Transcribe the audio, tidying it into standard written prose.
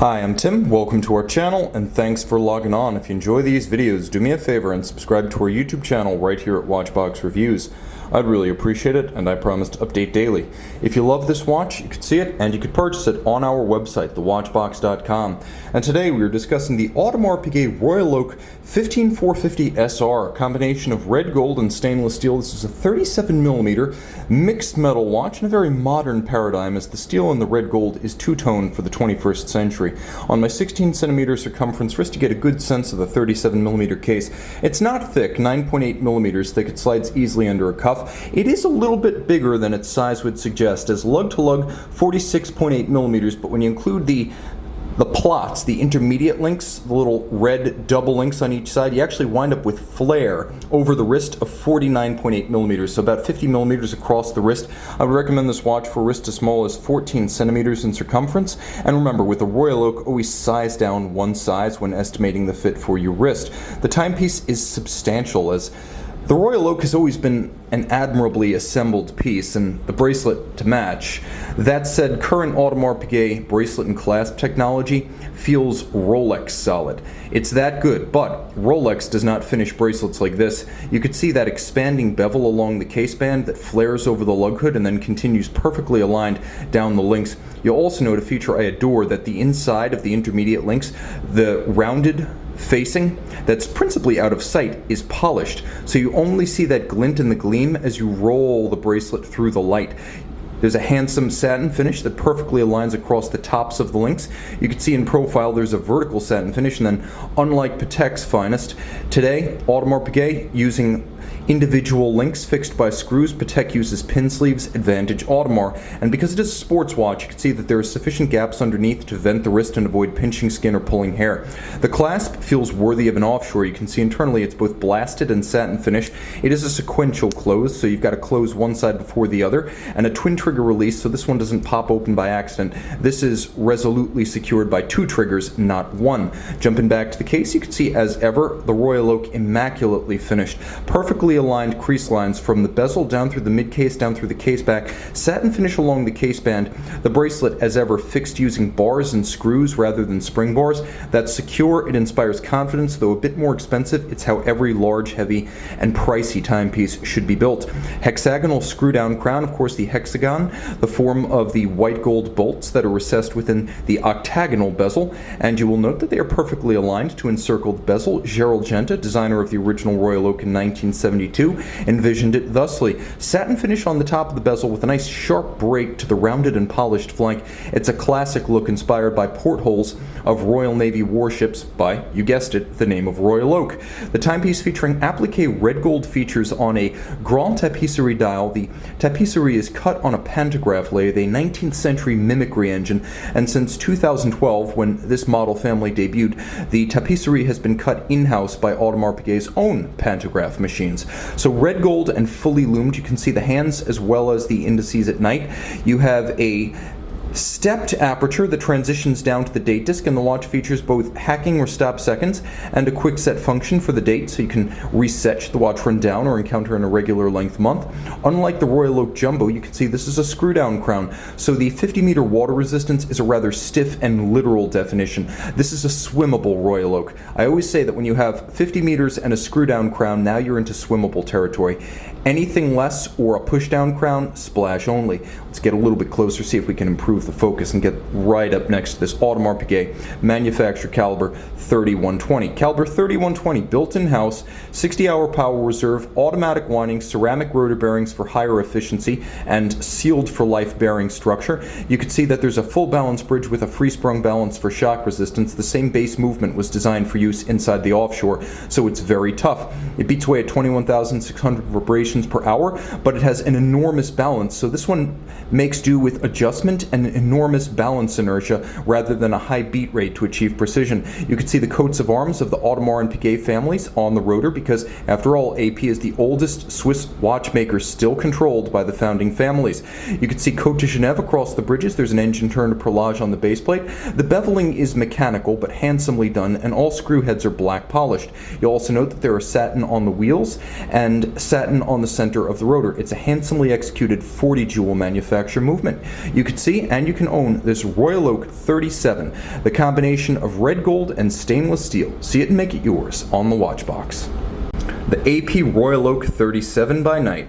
Hi, I'm Tim. Welcome to our channel and thanks for logging on. If you enjoy these videos, do me a favor and subscribe to our YouTube channel right here at Watchbox Reviews. I'd really appreciate it, and I promise to update daily. If you love this watch, you could see it and you could purchase it on our website, thewatchbox.com. And today we are discussing the Audemars Piguet Royal Oak 15450SR, a combination of red gold and stainless steel. This is a 37mm mixed metal watch in a very modern paradigm, as the steel and the red gold is two-tone for the 21st century. On my 16cm circumference wrist, you get a good sense of the 37mm case. It's not thick, 9.8mm thick. It slides easily under a cuff. It is a little bit bigger than its size would suggest, as lug-to-lug 46.8mm, but when you include the plots, the intermediate links, the little red double links on each side, you actually wind up with flare over the wrist of 49.8mm, so about 50mm across the wrist. I would recommend this watch for wrist as small as 14cm in circumference. And remember, with the Royal Oak, always size down one size when estimating the fit for your wrist. The timepiece is substantial, as the Royal Oak has always been an admirably assembled piece, and the bracelet to match. That said, current Audemars Piguet bracelet and clasp technology feels Rolex solid. It's that good, but Rolex does not finish bracelets like this. You could see that expanding bevel along the case band that flares over the lug hood and then continues perfectly aligned down the links. You'll also note a feature I adore, that the inside of the intermediate links, the rounded facing that's principally out of sight, is polished, so you only see that glint in the gleam as you roll the bracelet through the light. There's a handsome satin finish that perfectly aligns across the tops of the links. You can see in profile there's a vertical satin finish, and then, unlike Patek's finest, today Audemars Piguet using individual links fixed by screws. Patek uses pin sleeves, advantage Audemars. And because it is a sports watch, you can see that there are sufficient gaps underneath to vent the wrist and avoid pinching skin or pulling hair. The clasp feels worthy of an offshore. You can see internally it's both blasted and satin finish. It is a sequential close, so you've got to close one side before the other, and a twin trigger release, so this one doesn't pop open by accident. This is resolutely secured by two triggers, not one. Jumping back to the case, you can see, as ever, the Royal Oak immaculately finished. Perfectly aligned crease lines from the bezel down through the mid case, down through the case back, satin finish along the case band. The bracelet, as ever, fixed using bars and screws rather than spring bars. That's secure, it inspires confidence. Though a bit more expensive, it's how every large, heavy, and pricey timepiece should be built. Hexagonal screw down crown, of course the hexagon, the form of the white gold bolts that are recessed within the octagonal bezel, and you will note that they are perfectly aligned to encircle the bezel. Gerald Genta, designer of the original Royal Oak in 1972, envisioned it thusly. Satin finish on the top of the bezel with a nice sharp break to the rounded and polished flank. It's a classic look inspired by portholes of Royal Navy warships by, you guessed it, the name of Royal Oak. The timepiece featuring applique red gold features on a grande tapisserie dial. The tapisserie is cut on a pantograph lathe, a 19th century mimicry engine, and since 2012, when this model family debuted, the tapisserie has been cut in-house by Audemars Piguet's own pantograph machines. So red gold and fully loomed. You can see the hands as well as the indices at night. You have a stepped aperture that transitions down to the date disc, and the watch features both hacking or stop seconds and a quick set function for the date, so you can reset the watch run down or encounter an irregular length month. Unlike the Royal Oak Jumbo, you can see this is a screw down crown, so the 50-meter water resistance is a rather stiff and literal definition. This is a swimmable Royal Oak. I always say that when you have 50 meters and a screw down crown, now you're into swimmable territory. Anything less, or a push down crown, splash only. Let's get a little bit closer, see if we can improve the focus and get right up next to this Audemars Piguet manufacturer caliber 3120. Caliber 3120, built in-house, 60-hour power reserve, automatic winding, ceramic rotor bearings for higher efficiency, and sealed for life bearing structure. You can see that there's a full balance bridge with a free sprung balance for shock resistance. The same base movement was designed for use inside the offshore, so it's very tough. It beats away at 21,600 vibrations per hour, but it has an enormous balance, so this one makes do with adjustment and enormous balance inertia rather than a high beat rate to achieve precision. You can see the coats of arms of the Audemars and Piguet families on the rotor, because after all, AP is the oldest Swiss watchmaker still controlled by the founding families. You can see Côte de Genève across the bridges. There's an engine turn to perlage on the base plate. The beveling is mechanical but handsomely done, and all screw heads are black polished. You'll also note that there are satin on the wheels and satin on the center of the rotor. It's a handsomely executed 40 jewel manufacture movement. You can see and and you can own this Royal Oak 37, the combination of red gold and stainless steel. See it and make it yours on the watch box. The AP Royal Oak 37 by night.